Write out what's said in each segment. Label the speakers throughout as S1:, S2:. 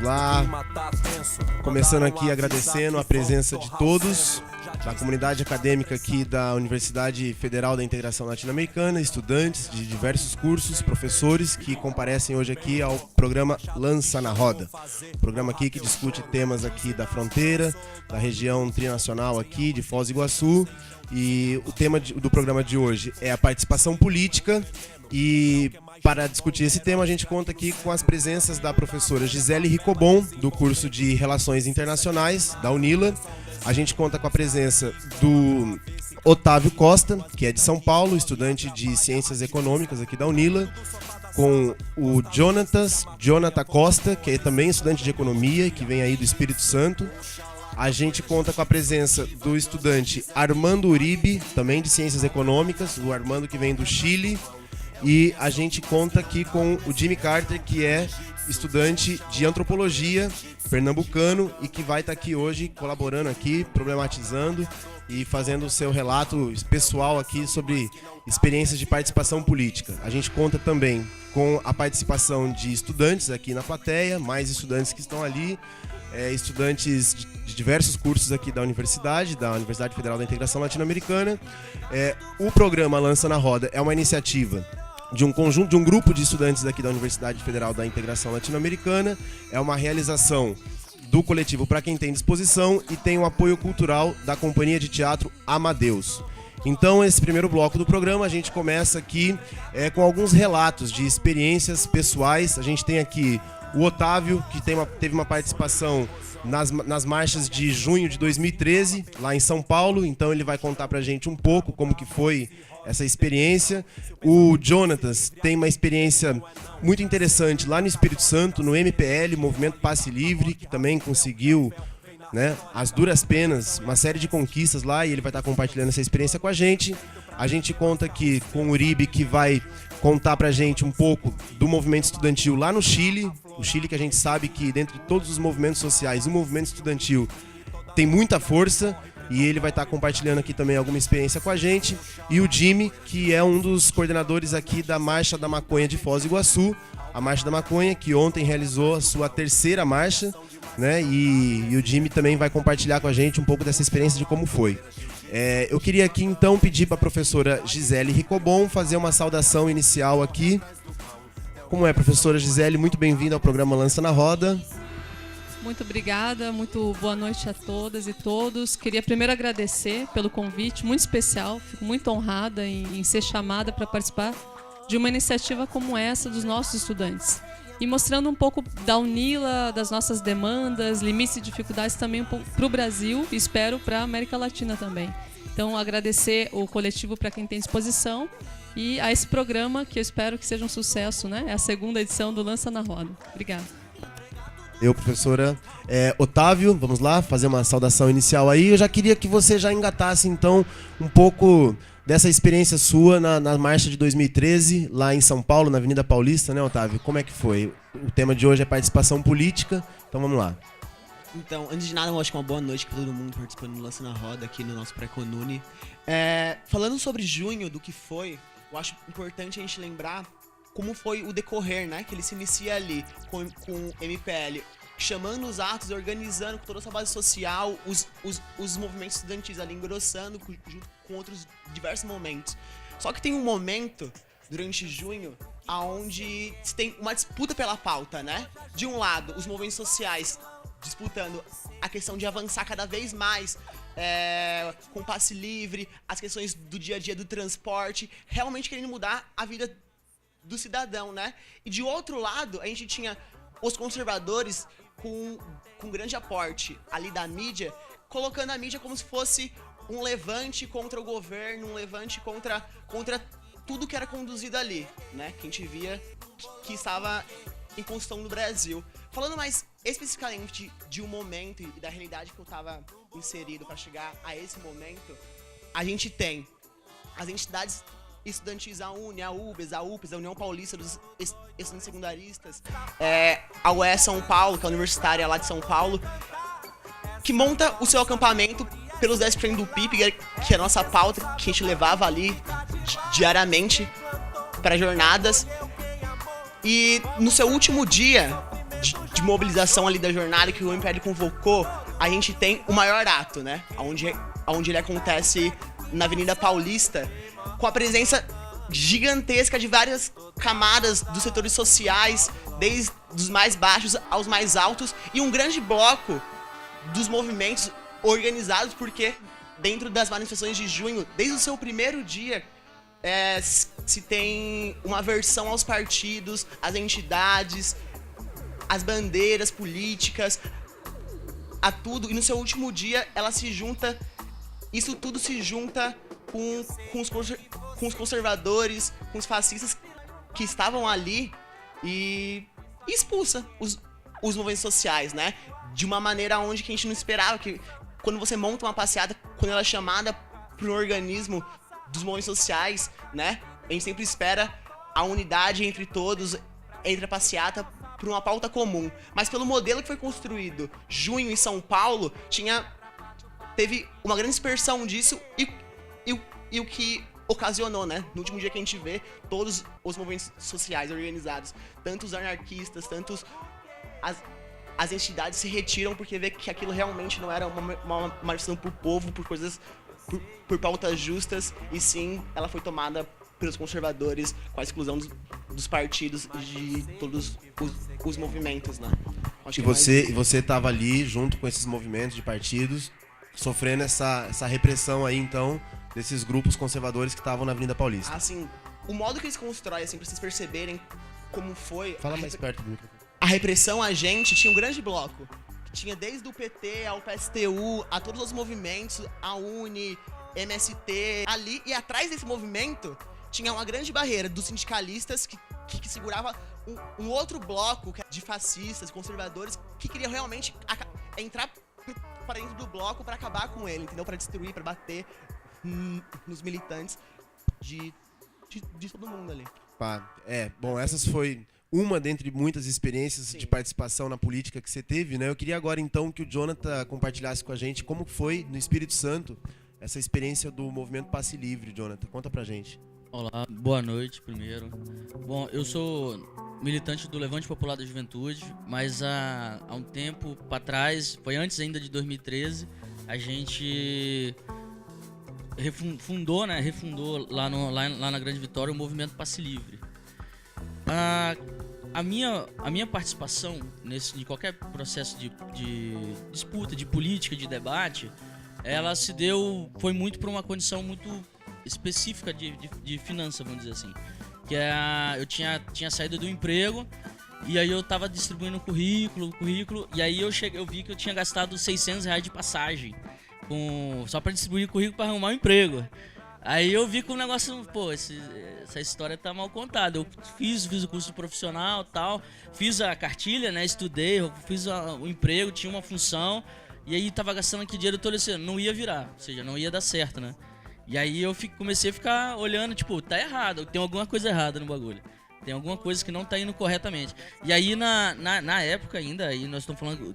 S1: lá. Começando aqui agradecendo a presença de todos, da comunidade acadêmica aqui da Universidade Federal da Integração Latino-Americana, estudantes de diversos cursos, professores que comparecem hoje aqui ao programa Lança na Roda. Programa aqui que discute temas aqui da fronteira, da região trinacional aqui de Foz do Iguaçu. E o tema do programa de hoje é a participação política. E para discutir esse tema, a gente conta aqui com as presenças da professora Gisele Ricobon, do curso de Relações Internacionais da UNILA. A gente conta com a presença do Otávio Costa, que é de São Paulo, estudante de Ciências Econômicas aqui da UNILA, com o Jonathan Costa, que é também estudante de Economia, que vem aí do Espírito Santo. A gente conta com a presença do estudante Armando Uribe, também de Ciências Econômicas, o Armando que vem do Chile. E a gente conta aqui com o Jimmy Carter, que é estudante de Antropologia, pernambucano, e que vai estar aqui hoje colaborando aqui, problematizando e fazendo o seu relato pessoal aqui sobre experiências de participação política. A gente conta também com a participação de estudantes aqui na plateia, mais estudantes que estão ali, estudantes de diversos cursos aqui da Universidade Federal da Integração Latino-Americana. O programa Lança na Roda é uma iniciativa de um grupo de estudantes aqui da Universidade Federal da Integração Latino-Americana. É uma realização do coletivo Pra Quem Tem Disposição e tem o apoio cultural da Companhia de Teatro Amadeus. Então, esse primeiro bloco do programa, a gente começa aqui com alguns relatos de experiências pessoais. A gente tem aqui o Otávio, que teve uma participação nas marchas de junho de 2013, lá em São Paulo. Então ele vai contar pra gente um pouco como que foi essa experiência. O Jonatas tem uma experiência muito interessante lá no Espírito Santo, no MPL, Movimento Passe Livre, que também conseguiu, as duras penas, uma série de conquistas lá, e ele vai estar compartilhando essa experiência com a gente. A gente conta aqui com o Uribe, que vai contar pra gente um pouco do movimento estudantil lá no Chile. O Chile, que a gente sabe que dentre todos os movimentos sociais, o movimento estudantil tem muita força, e ele vai estar compartilhando aqui também alguma experiência com a gente. E o Jimmy, que é um dos coordenadores aqui da Marcha da Maconha de Foz do Iguaçu, a Marcha da Maconha, que ontem realizou a sua terceira marcha, e o Jimmy também vai compartilhar com a gente um pouco dessa experiência de como foi. Eu queria aqui então pedir para a professora Gisele Ricobon fazer uma saudação inicial aqui. Como é, professora Gisele? Muito bem-vinda ao programa Lança na Roda.
S2: Muito obrigada, muito boa noite a todas e todos. Queria primeiro agradecer pelo convite, muito especial. Fico muito honrada em ser chamada para participar de uma iniciativa como essa dos nossos estudantes. E mostrando um pouco da UNILA, das nossas demandas, limites e dificuldades também para o Brasil e espero para a América Latina também. Então, agradecer o coletivo Pra Quem Tem Disposição e a esse programa que eu espero que seja um sucesso, É a segunda edição do Lança na Roda. Obrigada.
S1: Professora Otávio, vamos lá fazer uma saudação inicial aí. Eu já queria que você já engatasse então um pouco dessa experiência sua na marcha de 2013, lá em São Paulo, na Avenida Paulista, Otávio? Como é que foi? O tema de hoje é participação política, então vamos lá.
S3: Então, antes de nada, eu acho que uma boa noite para todo mundo participando do Lança na Roda aqui no nosso Pré-Conune. Falando sobre junho, do que foi, eu acho importante a gente lembrar como foi o decorrer, que ele se inicia ali com o MPL, chamando os atos, organizando com toda essa base social, os movimentos estudantis ali, engrossando junto com outros diversos momentos. Só que tem um momento, durante junho, onde se tem uma disputa pela pauta, De um lado, os movimentos sociais disputando a questão de avançar cada vez mais com passe livre, as questões do dia a dia do transporte, realmente querendo mudar a vida do cidadão, E de outro lado, a gente tinha os conservadores com grande aporte ali da mídia, colocando a mídia como se fosse um levante contra o governo, um levante contra tudo que era conduzido ali, Que a gente via que estava em construção no Brasil. Falando mais especificamente de um momento e da realidade que eu estava inserido para chegar a esse momento, a gente tem as entidades estudantis, a UNE, a UBS, a UPES, a União Paulista dos Estudantes Secundaristas, a UES São Paulo, que é a universitária lá de São Paulo, que monta o seu acampamento pelos 10% do PIB, que é a nossa pauta, que a gente levava ali diariamente para jornadas. E no seu último dia de mobilização ali da jornada que o MPL convocou, a gente tem o maior ato, né? Onde ele acontece na Avenida Paulista, com a presença gigantesca de várias camadas dos setores sociais, desde os mais baixos aos mais altos, e um grande bloco dos movimentos organizados, porque dentro das manifestações de junho, desde o seu primeiro dia, se tem uma aversão aos partidos, às entidades, às bandeiras políticas, a tudo, e no seu último dia ela se junta, isso tudo se junta com os conservadores, com os fascistas que estavam ali e expulsa os movimentos sociais, né? De uma maneira onde que a gente não esperava, que quando você monta uma passeata, quando ela é chamada para um organismo dos movimentos sociais, né? A gente sempre espera a unidade entre todos, entre a passeata, por uma pauta comum. Mas pelo modelo que foi construído, junho em São Paulo, teve uma grande dispersão disso e o que ocasionou, né? No último dia que a gente vê todos os movimentos sociais organizados, tanto os anarquistas, tanto as entidades se retiram porque vê que aquilo realmente não era uma manifestação por povo, por coisas, por pautas justas, e sim, ela foi tomada pelos conservadores com a exclusão dos partidos e de todos os movimentos, né?
S1: E você estava ali junto com esses movimentos de partidos, sofrendo essa repressão aí, então, desses grupos conservadores que estavam na Avenida Paulista.
S3: Assim, o modo que eles constroem, assim, pra vocês perceberem como foi...
S1: Fala mais perto do microfone.
S3: A repressão a gente tinha um grande bloco. Que tinha desde o PT ao PSTU, a todos os movimentos, a UNE, MST, ali. E atrás desse movimento tinha uma grande barreira dos sindicalistas que segurava um outro bloco de fascistas, conservadores, que queriam realmente entrar para dentro do bloco para acabar com ele, entendeu? Para destruir, para bater nos militantes de todo mundo ali.
S1: Bom, essas foi uma dentre muitas experiências de participação na política que você teve, né? Eu queria agora então que o Jonathan compartilhasse com a gente como foi no Espírito Santo essa experiência do movimento Passe Livre, Jonathan. Conta pra gente.
S4: Olá, boa noite primeiro. Bom, eu sou militante do Levante Popular da Juventude, mas há um tempo para trás, foi antes ainda de 2013, a gente refundou lá na Grande Vitória o movimento Passe Livre. A minha participação em qualquer processo de disputa, de política, de debate, ela foi muito por uma condição muito específica de finança, vamos dizer assim. Que eu tinha saído do emprego e aí eu tava distribuindo currículo, e aí eu vi que eu tinha gastado R$600 de passagem só para distribuir currículo para arrumar um emprego. Aí eu vi que o negócio, essa história tá mal contada. Eu fiz o curso profissional, tal, fiz a cartilha, né, estudei, eu fiz o emprego, tinha uma função, e aí tava gastando aqui dinheiro todo esse ano, não ia virar, ou seja, não ia dar certo, né? E aí eu comecei a ficar olhando, tá errado, tem alguma coisa errada no bagulho. Tem alguma coisa que não tá indo corretamente. E aí na época ainda, aí nós estamos falando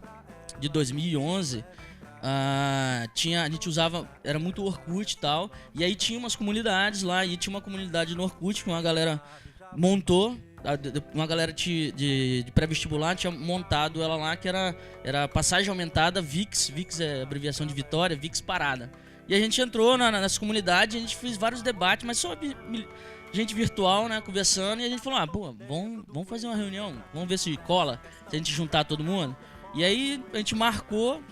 S4: de 2011, a gente usava, era muito Orkut e tal, e aí tinha umas comunidades lá, e tinha uma comunidade no Orkut que uma galera montou, uma galera de pré-vestibular tinha montado ela lá, que era passagem aumentada, VIX é abreviação de Vitória, VIX Parada. E a gente entrou nessa comunidade, a gente fez vários debates, mas só gente virtual, né, conversando, e a gente falou, vamos fazer uma reunião, vamos ver se cola, se a gente juntar todo mundo. E aí a gente marcou,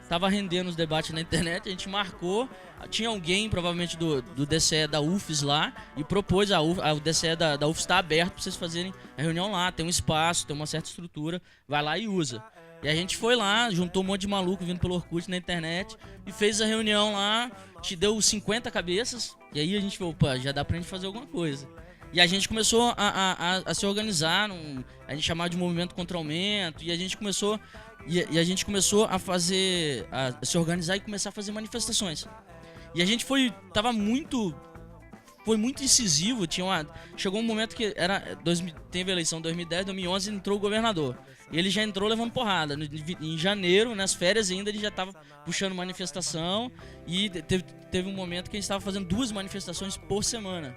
S4: tava rendendo os debates na internet, a gente marcou, tinha alguém provavelmente do DCE da UFES lá, e propôs, o DCE da UFES está aberto para vocês fazerem a reunião lá, tem um espaço, tem uma certa estrutura, vai lá e usa. E a gente foi lá, juntou um monte de maluco vindo pelo Orkut na internet e fez a reunião lá, te deu 50 cabeças, e aí a gente falou, já dá pra gente fazer alguma coisa. E a gente começou a se organizar, a gente chamava de movimento contra aumento, e a gente começou a fazer, a se organizar e começar a fazer manifestações. E a gente foi muito incisivo, chegou um momento que teve a eleição 2010, 2011, entrou o governador. E ele já entrou levando porrada. Em janeiro, nas férias ainda, ele já estava puxando manifestação. E teve um momento que a gente estava fazendo 2 manifestações por semana.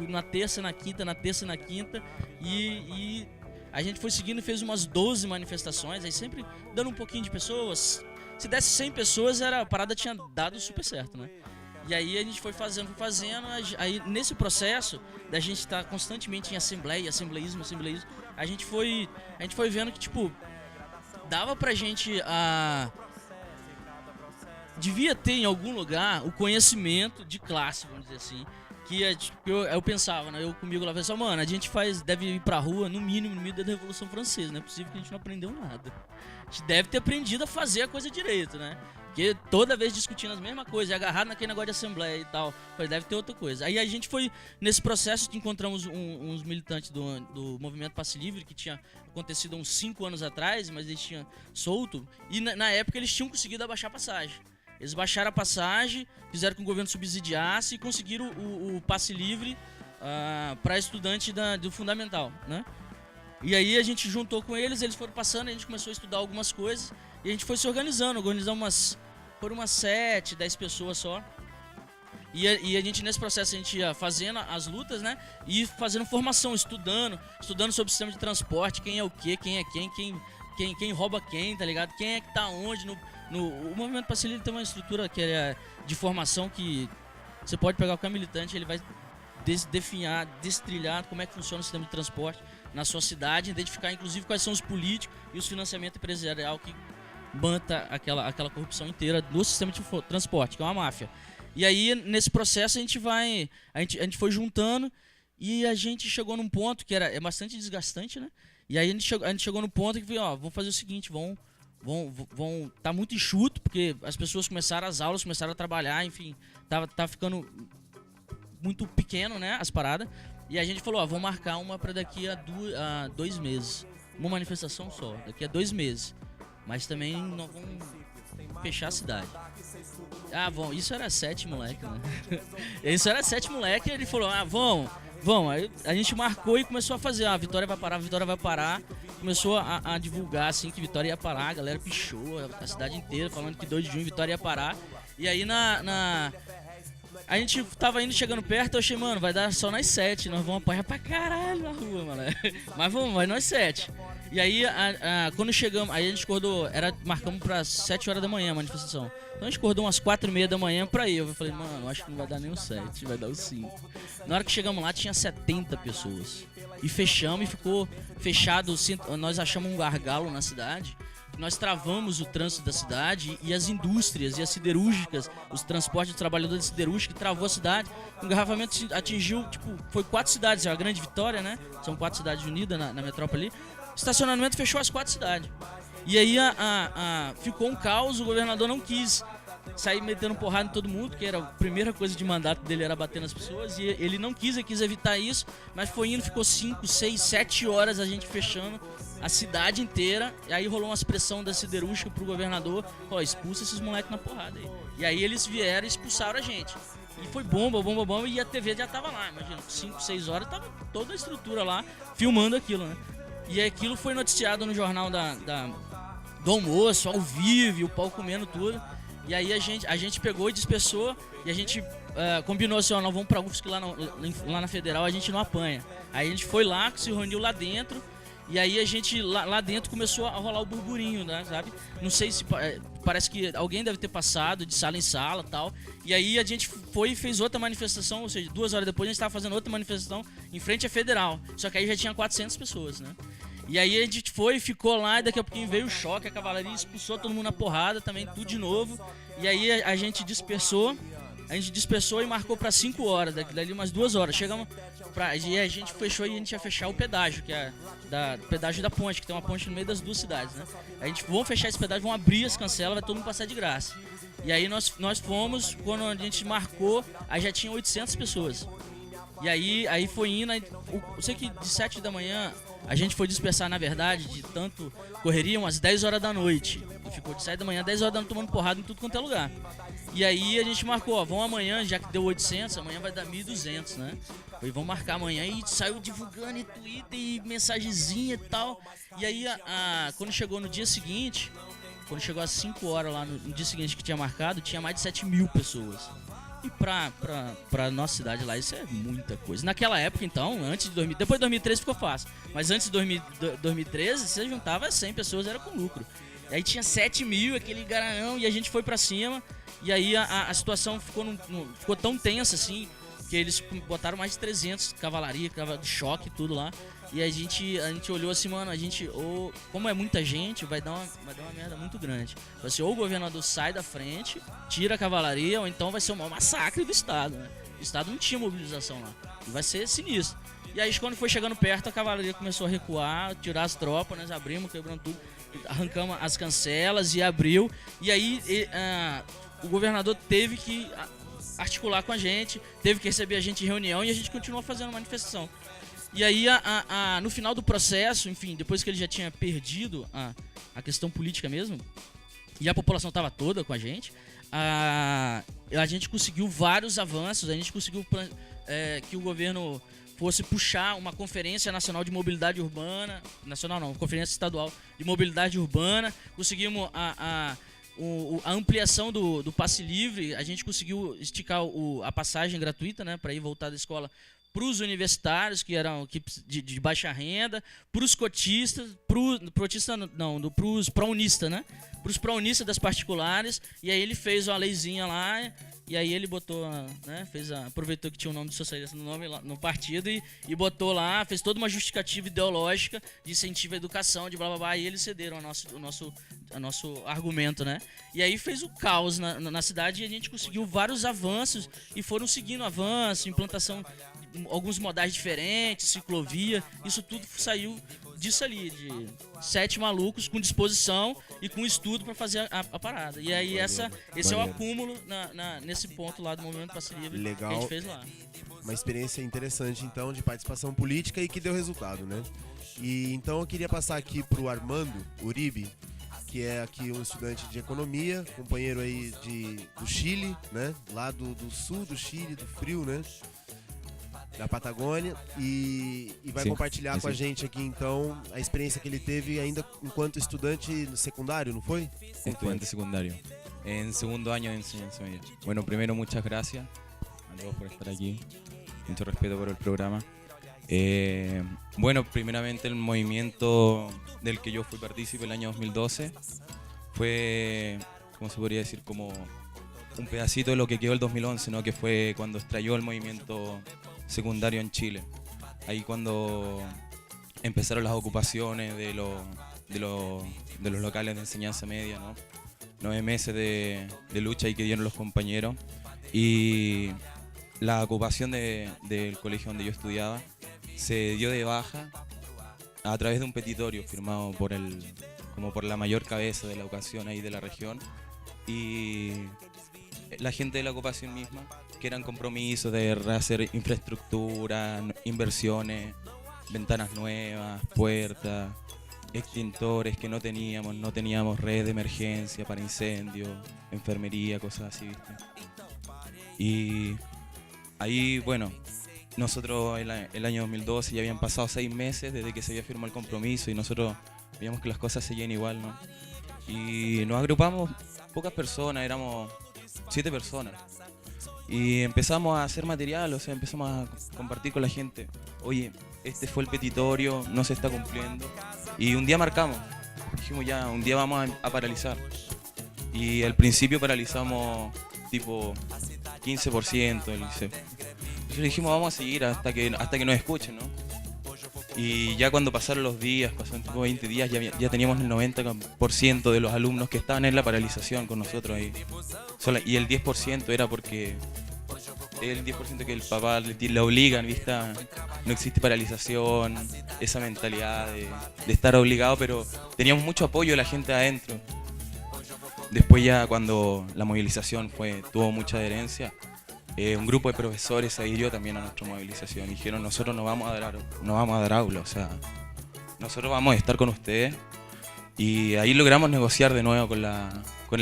S4: Na terça e na quinta, E A gente foi seguindo e fez umas 12 manifestações, aí sempre dando um pouquinho de pessoas. Se desse 100 pessoas, a parada tinha dado super certo, né? E aí a gente foi fazendo, aí nesse processo da gente estar constantemente em assembleísmo, a gente foi vendo que, tipo, dava pra gente devia ter em algum lugar o conhecimento de classe, vamos dizer assim. Que eu pensava, né? Eu comigo lá, pensava, mano, a gente deve ir pra rua, no mínimo, no meio da Revolução Francesa. Não é possível que a gente não aprendeu nada. A gente deve ter aprendido a fazer a coisa direito, né? Porque toda vez discutindo as mesmas coisas, agarrado naquele negócio de assembleia e tal. Deve ter outra coisa. Aí a gente foi, nesse processo, que encontramos uns militantes do Movimento Passe Livre, que tinha acontecido uns 5 anos atrás, mas eles tinham solto. E na época eles tinham conseguido abaixar a passagem. Eles baixaram a passagem, fizeram com que o governo subsidiasse e conseguiram o passe livre para estudante do fundamental, né? E aí a gente juntou com eles foram passando, a gente começou a estudar algumas coisas e a gente foi se organizamos por umas 7, 10 pessoas só. E a gente, nesse processo, a gente ia fazendo as lutas, né? E fazendo formação, estudando sobre o sistema de transporte, quem é o quê, quem é quem rouba quem, tá ligado? Quem é que tá onde o Movimento Passe Livre tem uma estrutura que é de formação que você pode pegar qualquer militante, ele vai destrilhar como é que funciona o sistema de transporte na sua cidade, identificar inclusive quais são os políticos e os financiamentos empresarial que manta aquela corrupção inteira do sistema de transporte, que é uma máfia. E aí, nesse processo, a gente foi juntando e a gente chegou num ponto que é bastante desgastante, né? E aí a gente chegou no ponto que, vamos fazer o seguinte, tá muito enxuto, porque as pessoas as aulas começaram a trabalhar, enfim, tá ficando muito pequeno, né, as paradas. E a gente falou, vamos marcar uma para daqui a 2 meses. Uma manifestação só, daqui a 2 meses. Mas também não vamos fechar a cidade. Bom, isso era 7 moleque, né? Isso era 7 moleque, e ele falou, vamos. Aí a gente marcou e começou a fazer, a Vitória vai parar. Começou a divulgar, assim, que Vitória ia parar, a galera pichou, a cidade inteira, falando que 2 de junho Vitória ia parar. E aí a gente tava chegando perto, eu achei, mano, vai dar só nós 7, nós vamos apanhar pra caralho na rua, mano. Mas vai nós 7. E aí, quando chegamos, aí a gente acordou, marcamos pra 7 horas da manhã a manifestação. Então a gente acordou umas 4h30 da manhã pra ir. Eu falei, mano, acho que não vai dar nem os 7, vai dar os 5. Na hora que chegamos lá, tinha 70 pessoas. E fechamos, e ficou fechado, nós achamos um gargalo na cidade. Nós travamos o trânsito da cidade e as indústrias e as siderúrgicas, os transportes de trabalhadores siderúrgicos, que travou a cidade. O engarrafamento atingiu, foi 4 cidades, a Grande Vitória, né? São 4 cidades unidas na metrópole ali. O estacionamento fechou as 4 cidades. E aí ficou um caos, o governador não quis sair metendo porrada em todo mundo, que era a primeira coisa de mandato dele, era bater nas pessoas, e ele não quis, ele quis evitar isso, mas foi indo, ficou 5, 6, 7 horas a gente fechando a cidade inteira, e aí rolou uma pressão da siderúrgica pro governador, expulsa esses moleques na porrada aí. E aí eles vieram e expulsaram a gente. E foi bomba, e a TV já tava lá, imagina, 5, 6 horas, tava toda a estrutura lá, filmando aquilo, né? E aquilo foi noticiado no jornal do almoço, ao vivo, e o pau comendo tudo. E aí a gente pegou e dispersou, e a gente combinou assim, nós vamos pra UFSC lá na Federal, a gente não apanha. Aí a gente foi lá, se reuniu lá dentro, e aí a gente lá dentro começou a rolar o burburinho, né, sabe? Não sei se parece que alguém deve ter passado de sala em sala e tal. E aí a gente foi e fez outra manifestação, ou seja, 2 horas depois a gente estava fazendo outra manifestação em frente à Federal. Só que aí já tinha 400 pessoas, né? E aí a gente foi e ficou lá, e daqui a pouquinho veio o choque, a cavalaria expulsou todo mundo na porrada também, tudo de novo. E aí a gente dispersou e marcou para 5 horas, dali umas 2 horas. Chegamos e a gente fechou, e a gente ia fechar o pedágio, que é o pedágio da ponte, que tem uma ponte no meio das 2 cidades, né? A gente, vamos fechar esse pedágio, vamos abrir as cancelas, vai todo mundo passar de graça. E aí nós fomos, quando a gente marcou, aí já tinha 800 pessoas. E aí foi indo, eu sei que de 7 da manhã a gente foi dispersar, na verdade, de tanto correria, umas 10 horas da noite. E ficou de 7 da manhã, 10 horas da noite tomando porrada em tudo quanto é lugar. E aí a gente marcou, vamos amanhã, já que deu 800, amanhã vai dar 1.200, né? Falei, vamos marcar amanhã, e saiu divulgando em Twitter e mensagenzinha e tal. E aí quando chegou no dia seguinte, quando chegou às 5 horas lá no dia seguinte que tinha marcado, tinha mais de 7.000 pessoas. E pra nossa cidade lá, isso é muita coisa. Naquela época, então, antes de 2000, depois de 2013 ficou fácil. Mas antes de 2013, você juntava 100 pessoas, era com lucro. E aí tinha 7 mil, aquele garanhão, e a gente foi pra cima. E aí a situação ficou tão tensa assim, que eles botaram mais de 300 cavalaria, de choque, tudo lá. E a gente olhou assim, mano, como é muita gente, vai dar uma merda muito grande. Vai ser ou o governador sai da frente, tira a cavalaria, ou então vai ser o maior massacre do Estado, né? O Estado não tinha mobilização lá. E vai ser sinistro. E aí, quando foi chegando perto, a cavalaria começou a recuar, tirar as tropas, nós abrimos, quebrando tudo, arrancamos as cancelas e abriu. E aí, o governador teve que articular com a gente, teve que receber a gente em reunião e a gente continuou fazendo manifestação. E aí, no final do processo, enfim, depois que ele já tinha perdido a questão política mesmo, e a população estava toda com a gente conseguiu vários avanços, a gente conseguiu que o governo fosse puxar uma conferência nacional de mobilidade urbana, nacional não, conferência estadual de mobilidade urbana, conseguimos a ampliação do passe livre, a gente conseguiu esticar a passagem gratuita, né, para ir voltar da escola para os universitários, que eram de baixa renda, para os cotistas, para os pró-unistas, né? Para os pró-unistas das particulares, e aí ele fez uma leizinha lá, e aí ele botou, né? Aproveitou que tinha o nome do socialista no nome lá, no partido e botou lá, fez toda uma justificativa ideológica de incentivo à educação, de blá blá blá, e eles cederam o nosso argumento, né? E aí fez o caos na cidade e a gente conseguiu vários avanços e foram seguindo avanços, implantação alguns modais diferentes, ciclovia, isso tudo saiu disso ali, de 7 malucos com disposição e com estudo para fazer a parada. E aí esse é o acúmulo nesse ponto lá do Movimento Passe Livre.
S1: Legal.
S4: Que a gente fez lá.
S1: Uma experiência interessante, então, de participação política e que deu resultado, né? E então eu queria passar aqui pro Armando Uribe, que é aqui um estudante de economia, companheiro aí do Chile, né? Lá do sul do Chile, do frio, né? Da Patagônia, e vai compartilhar com a gente aqui então a experiência que ele teve ainda enquanto estudante no secundário, ¿no fue?
S5: Estudiante secundario, en segundo año de enseñanza media. Bueno, primero muchas gracias a todos por estar aquí, mucho respeto por el programa. Bueno, primeramente el movimiento del que yo fui partícipe el año 2012 fue, ¿cómo se podría decir? Como un pedacito de lo que quedó el 2011, ¿no? Que fue cuando estalló el movimiento secundario en Chile. Ahí cuando empezaron las ocupaciones de los locales de enseñanza media, ¿no? 9 meses de lucha ahí que dieron los compañeros. Y la ocupación del colegio donde yo estudiaba se dio de baja a través de un petitorio firmado por la mayor cabeza de la educación ahí de la región. Y la gente de la ocupación misma, que eran compromisos de rehacer infraestructura, inversiones, ventanas nuevas, puertas, extintores que no teníamos red de emergencia para incendios, enfermería, cosas así, ¿viste? Y ahí, bueno, nosotros el año 2012 ya habían pasado 6 meses desde que se había firmado el compromiso y nosotros veíamos que las cosas seguían igual, ¿no? Y nos agrupamos pocas personas, éramos 7 personas. Y empezamos a hacer material, o sea, empezamos a compartir con la gente. Oye, este fue el petitorio, no se está cumpliendo. Y un día marcamos, dijimos ya, un día vamos a paralizar. Y al principio paralizamos tipo 15% del liceo. Entonces dijimos vamos a seguir hasta que nos escuchen, ¿no? Y ya cuando pasaron los días, pasaron tipo 20 días, ya teníamos el 90% de los alumnos que estaban en la paralización con nosotros ahí. Y el 10% era porque el 10% que el papá le obligan, ¿viste? No existe paralización, esa mentalidad de estar obligado, pero teníamos mucho apoyo de la gente adentro. Después ya cuando la movilización tuvo mucha adherencia, un grupo de profesores se adhirió también a nuestra movilización y dijeron nosotros no vamos a dar aula, o sea, nosotros vamos a estar con ustedes. Y ahí logramos negociar de nuevo con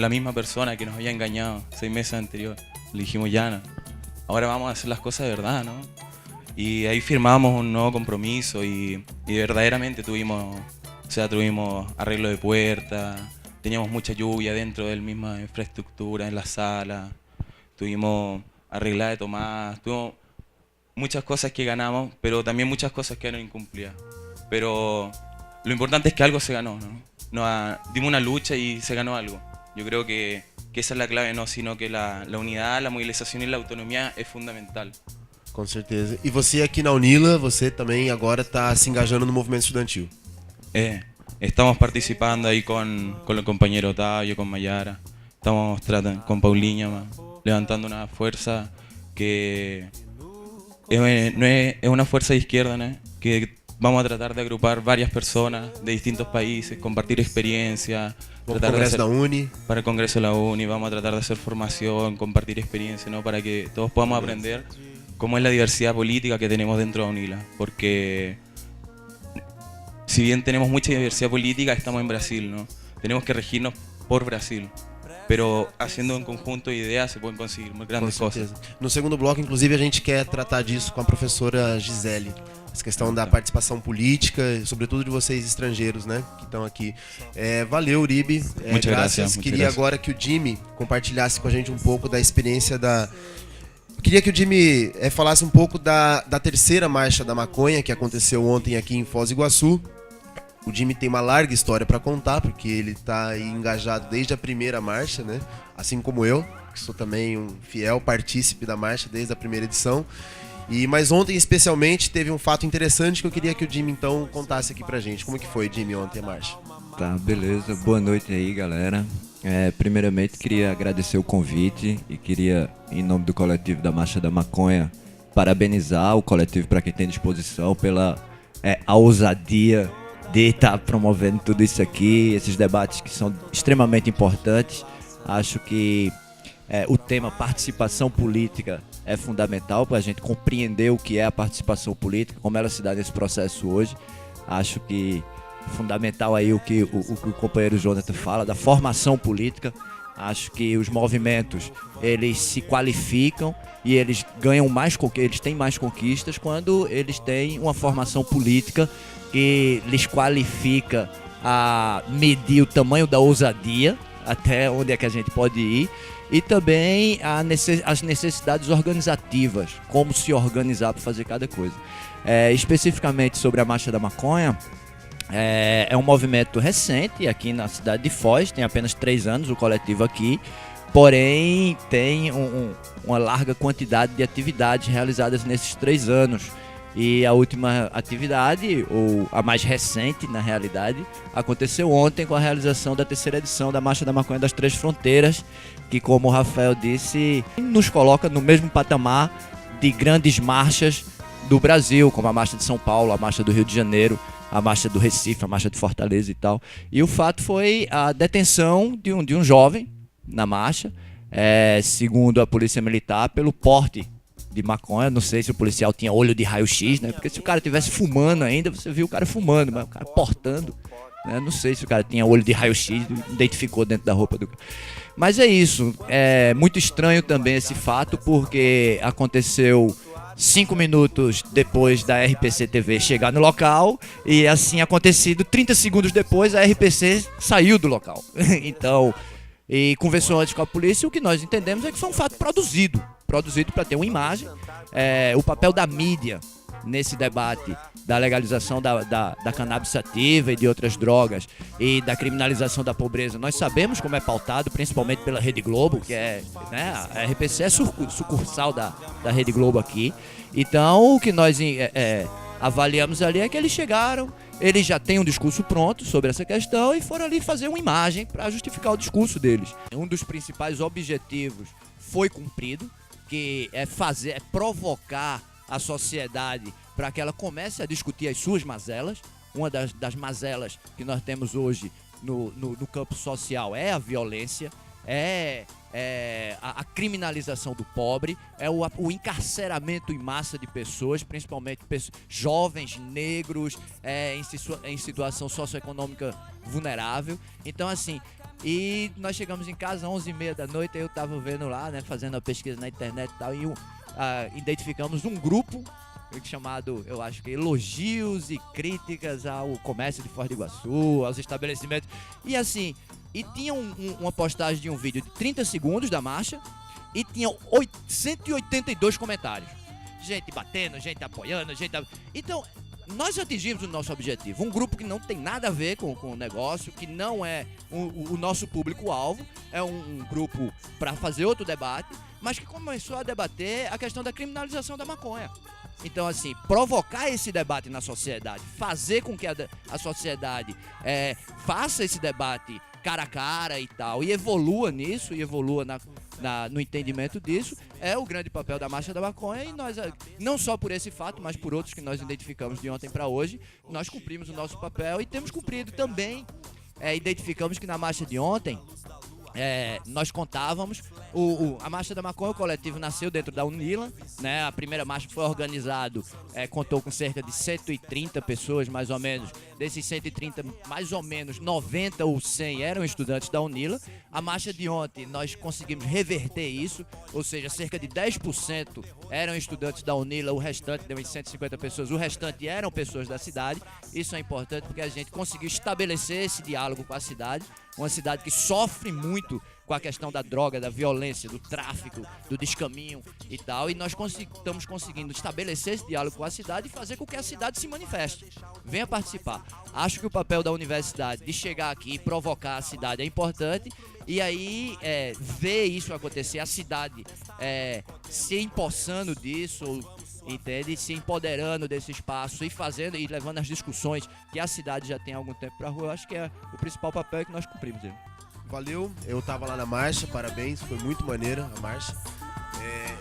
S5: la misma persona que nos había engañado 6 meses anteriores. Le dijimos ya, no, ahora vamos a hacer las cosas de verdad, ¿no? Y ahí firmamos un nuevo compromiso y verdaderamente tuvimos arreglo de puertas, teníamos mucha lluvia dentro de la misma infraestructura, en la sala, tuvimos arreglada de tomadas, tuvimos muchas cosas que ganamos, pero también muchas cosas quedaron incumplidas. Pero lo importante es que algo se ganó, ¿no? Dimos una lucha y se ganó algo. Yo creo que essa é a clave, não, sino que a unidade, a movilização e a autonomia é fundamental.
S1: Com certeza. E você aqui na UNILA, você também agora está se engajando no movimento estudantil.
S5: Estamos participando aí com o companheiro Otávio, com Mayara. Estamos tratando com Paulinha, levantando uma força que é uma força de esquerda, né? Que vamos a tratar de agrupar varias personas de distintos países, compartir experiencia.
S1: Para el Congreso de la Uni.
S5: Para el Congreso de la Uni, vamos a tratar de hacer formación, compartir experiencia, ¿no? Para que todos podamos aprender cómo es la diversidad política que tenemos dentro de UNILA. Porque si bien tenemos mucha diversidad política, estamos en Brasil, ¿no? Tenemos que regirnos por Brasil. Pero haciendo en conjunto ideas se pueden conseguir grandes cosas.
S1: No segundo bloco, inclusive, a gente quer tratar disso com a professora Gisele. Essa questão da participação política, sobretudo de vocês estrangeiros, né, que estão aqui. Valeu, Uribe. Graças. Queria agora que o Jimmy compartilhasse com a gente um pouco da experiência da... Queria que o Jimmy falasse um pouco da terceira marcha da maconha, que aconteceu ontem aqui em Foz do Iguaçu. O Jimmy tem uma larga história para contar, porque ele está engajado desde a primeira marcha, né? Assim como eu, que sou também um fiel partícipe da marcha desde a primeira edição. Mas ontem, especialmente, teve um fato interessante que eu queria que o Jimmy, então, contasse aqui pra gente. Como que foi, Jimmy, ontem a marcha?
S6: Tá, beleza. Boa noite aí, galera. Primeiramente, queria agradecer o convite e queria, em nome do coletivo da Marcha da Maconha, parabenizar o coletivo para quem tem disposição pela a ousadia de estar promovendo tudo isso aqui, esses debates que são extremamente importantes. Acho que o tema participação política é fundamental para a gente compreender o que é a participação política, como ela se dá nesse processo hoje. Acho que é fundamental aí o que o companheiro Jonathan fala da formação política. Acho que os movimentos, eles se qualificam e eles ganham eles têm mais conquistas quando eles têm uma formação política que lhes qualifica a medir o tamanho da ousadia, até onde é que a gente pode ir, e também as necessidades organizativas, como se organizar para fazer cada coisa. Especificamente sobre a Marcha da Maconha, é um movimento recente aqui na cidade de Foz, tem apenas 3 anos o coletivo aqui, porém tem uma larga quantidade de atividades realizadas nesses 3 anos. E a última atividade, ou a mais recente na realidade, aconteceu ontem com a realização da terceira edição da Marcha da Maconha das Três Fronteiras, que, como o Rafael disse, nos coloca no mesmo patamar de grandes marchas do Brasil, como a Marcha de São Paulo, a Marcha do Rio de Janeiro, a Marcha do Recife, a Marcha de Fortaleza e tal. E o fato foi a detenção de um jovem na marcha, segundo a Polícia Militar, pelo porte de maconha. Não sei se o policial tinha olho de raio-x, né? Porque se o cara estivesse fumando ainda, você viu o cara fumando, mas o cara portando, né? Não sei se o cara tinha olho de raio-x, identificou dentro da roupa do cara. Mas é isso. É muito estranho também esse fato, porque aconteceu 5 minutos depois da RPC TV chegar no local, e assim acontecido 30 segundos depois a RPC saiu do local. Então, e conversou antes com a polícia, o que nós entendemos é que foi um fato produzido para ter uma imagem. O papel da mídia nesse debate da legalização da cannabis sativa e de outras drogas e da criminalização da pobreza, nós sabemos como é pautado, principalmente pela Rede Globo, que né, a RPC é sucursal da Rede Globo aqui. Então, o que nós avaliamos ali é que eles chegaram, eles já têm um discurso pronto sobre essa questão e foram ali fazer uma imagem para justificar o discurso deles. Um dos principais objetivos foi cumprido, que é provocar a sociedade para que ela comece a discutir as suas mazelas. Uma das mazelas que nós temos hoje no campo social é a violência, a criminalização do pobre, o encarceramento em massa de pessoas, principalmente jovens, negros, em situação socioeconômica vulnerável. Então, assim, e nós chegamos em casa às 11h30 da noite, eu tava vendo lá, né, fazendo a pesquisa na internet e tal, e identificamos um grupo chamado, eu acho que Elogios e Críticas ao Comércio de Foz do Iguaçu, aos estabelecimentos, e assim, e tinha uma postagem de um vídeo de 30 segundos da marcha,
S7: e tinha 182 comentários. Gente batendo, gente apoiando, Então, nós atingimos o nosso objetivo. Um grupo que não tem nada a ver com o negócio, que não é o nosso público-alvo, é um grupo para fazer outro debate, mas que começou a debater a questão da criminalização da maconha. Então, assim, provocar esse debate na sociedade, fazer com que a sociedade faça esse debate cara a cara e tal, e evolua nisso, e evolua no entendimento disso, é o grande papel da Marcha da Maconha. E nós, não só por esse fato, mas por outros que nós identificamos de ontem para hoje, nós cumprimos o nosso papel e temos cumprido também. Identificamos que na marcha de ontem, nós contávamos, a Marcha da Maconha, o coletivo nasceu dentro da UNILA, né? A primeira marcha foi organizada, contou com cerca de 130 pessoas, mais ou menos. Desses 130, mais ou menos 90 ou 100 eram estudantes da UNILA. A marcha de ontem, nós conseguimos reverter isso, ou seja, cerca de 10% eram estudantes da UNILA, o restante, deu em 150 pessoas, o restante eram pessoas da cidade. Isso é importante porque a gente conseguiu estabelecer esse diálogo com a cidade, uma cidade que sofre muito com a questão da droga, da violência, do tráfico, do descaminho e tal, e nós estamos conseguindo estabelecer esse diálogo com a cidade e fazer com que a cidade se manifeste, venha participar. Acho que o papel da universidade de chegar aqui e provocar a cidade é importante, e aí ver isso acontecer, a cidade se empossando disso, entende? Se empoderando desse espaço e fazendo e levando as discussões que a cidade já tem há algum tempo para a rua. Eu acho que é o principal papel que nós cumprimos.
S1: Valeu, eu tava lá na marcha, parabéns, foi muito maneira a marcha.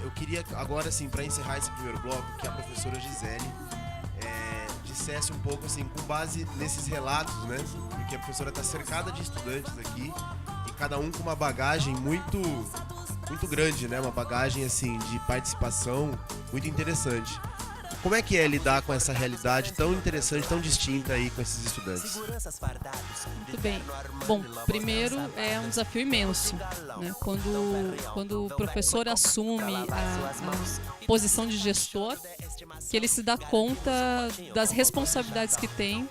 S1: Eu queria agora, assim, para encerrar esse primeiro bloco, que a professora Gisele dissesse um pouco, assim, com base nesses relatos, né? Porque a professora está cercada de estudantes aqui e cada um com uma bagagem muito grande, né? Uma bagagem, assim, de participação muito interessante. Como é que é lidar com essa realidade tão interessante, tão distinta aí com esses estudantes?
S2: Muito bem. Bom, primeiro é um desafio imenso, né? Quando o professor assume a posição de gestor, que ele se dá conta das responsabilidades que tem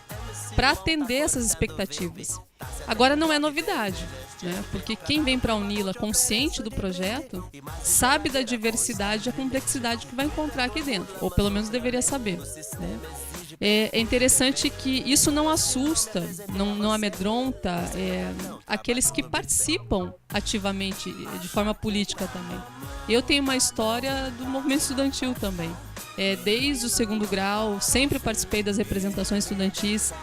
S2: para atender essas expectativas. Agora não é novidade, né? Porque quem vem para a UNILA consciente do projeto sabe da diversidade e a complexidade que vai encontrar aqui dentro, ou pelo menos deveria saber, né? É interessante que isso não assusta, não amedronta aqueles que participam ativamente de forma política também. Eu tenho uma história do movimento estudantil também. Desde o segundo grau, sempre participei das representações estudantis.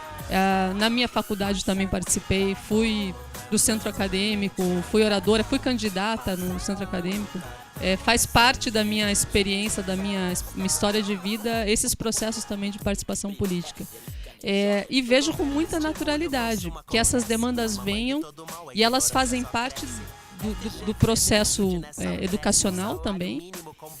S2: Na minha faculdade também participei, fui do centro acadêmico, fui oradora, fui candidata no centro acadêmico. Faz parte da minha experiência, da minha história de vida, esses processos também de participação política. E vejo com muita naturalidade que essas demandas venham e elas fazem parte do processo educacional também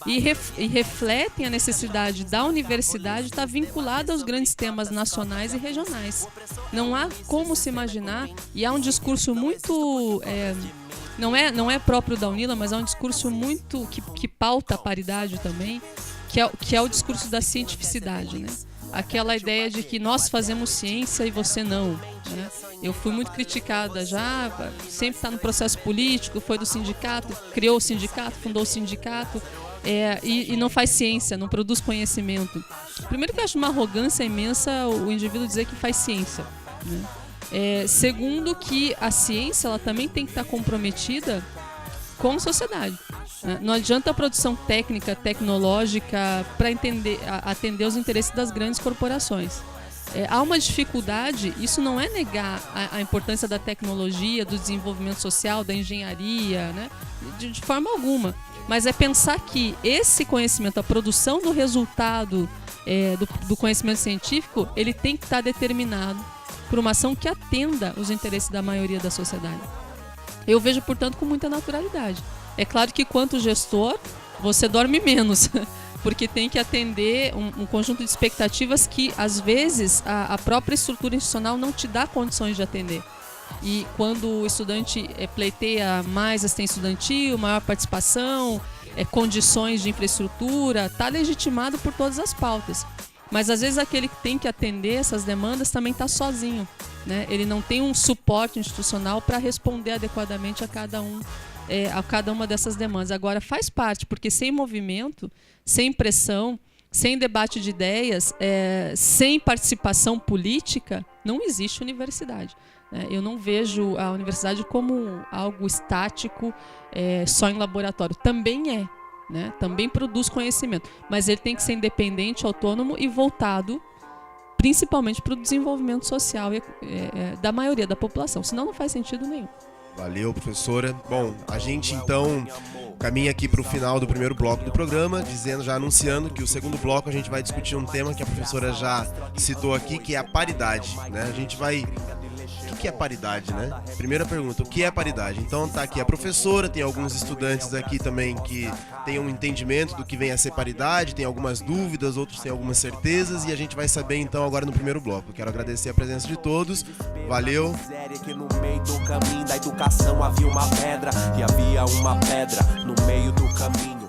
S2: e refletem a necessidade da universidade estar vinculada aos grandes temas nacionais e regionais. Não há como se imaginar, e há um discurso muito... Não é próprio da UNILA, mas é um discurso muito que pauta a paridade também, que é o discurso da cientificidade, né? Aquela ideia de que nós fazemos ciência e você não, né? Eu fui muito criticada já, sempre está no processo político, foi do sindicato, criou o sindicato, fundou o sindicato, e não faz ciência, não produz conhecimento. Primeiro que eu acho uma arrogância imensa o indivíduo dizer que faz ciência, né? Segundo que a ciência ela também tem que estar comprometida com a sociedade. Não adianta a produção técnica, tecnológica para atender os interesses das grandes corporações. Há uma dificuldade, isso não é negar a importância da tecnologia, do desenvolvimento social, da engenharia, né? De forma alguma. Mas é pensar que esse conhecimento, a produção do resultado do conhecimento científico, ele tem que estar determinado por uma ação que atenda os interesses da maioria da sociedade. Eu vejo, portanto, com muita naturalidade. É claro que, quanto gestor, você dorme menos, porque tem que atender um conjunto de expectativas que, às vezes, a própria estrutura institucional não te dá condições de atender. E quando o estudante pleiteia mais assistência estudantil, maior participação, condições de infraestrutura, está legitimado por todas as pautas. Mas às vezes aquele que tem que atender essas demandas também está sozinho, né? Ele não tem um suporte institucional para responder adequadamente a cada um a cada uma dessas demandas. Agora, faz parte, porque sem movimento, sem pressão, sem debate de ideias, sem participação política, não existe universidade. Eu não vejo a universidade como algo estático, só em laboratório. Também é, né? Também produz conhecimento, mas ele tem que ser independente, autônomo e voltado principalmente para o desenvolvimento social da maioria da população, senão não faz sentido nenhum.
S1: Valeu, professora. Bom, a gente então caminha aqui para o final do primeiro bloco do programa, já anunciando que o segundo bloco a gente vai discutir um tema que a professora já citou aqui, que é a paridade, né? A gente vai... O que é paridade, né? Primeira pergunta, o que é paridade? Então tá aqui a professora, tem alguns estudantes aqui também que têm um entendimento do que vem a ser paridade, tem algumas dúvidas, outros têm algumas certezas, e a gente vai saber então agora no primeiro bloco. Eu quero agradecer a presença de todos, valeu!
S8: Que no meio do caminho da educação havia uma pedra, e havia uma pedra no meio do caminho.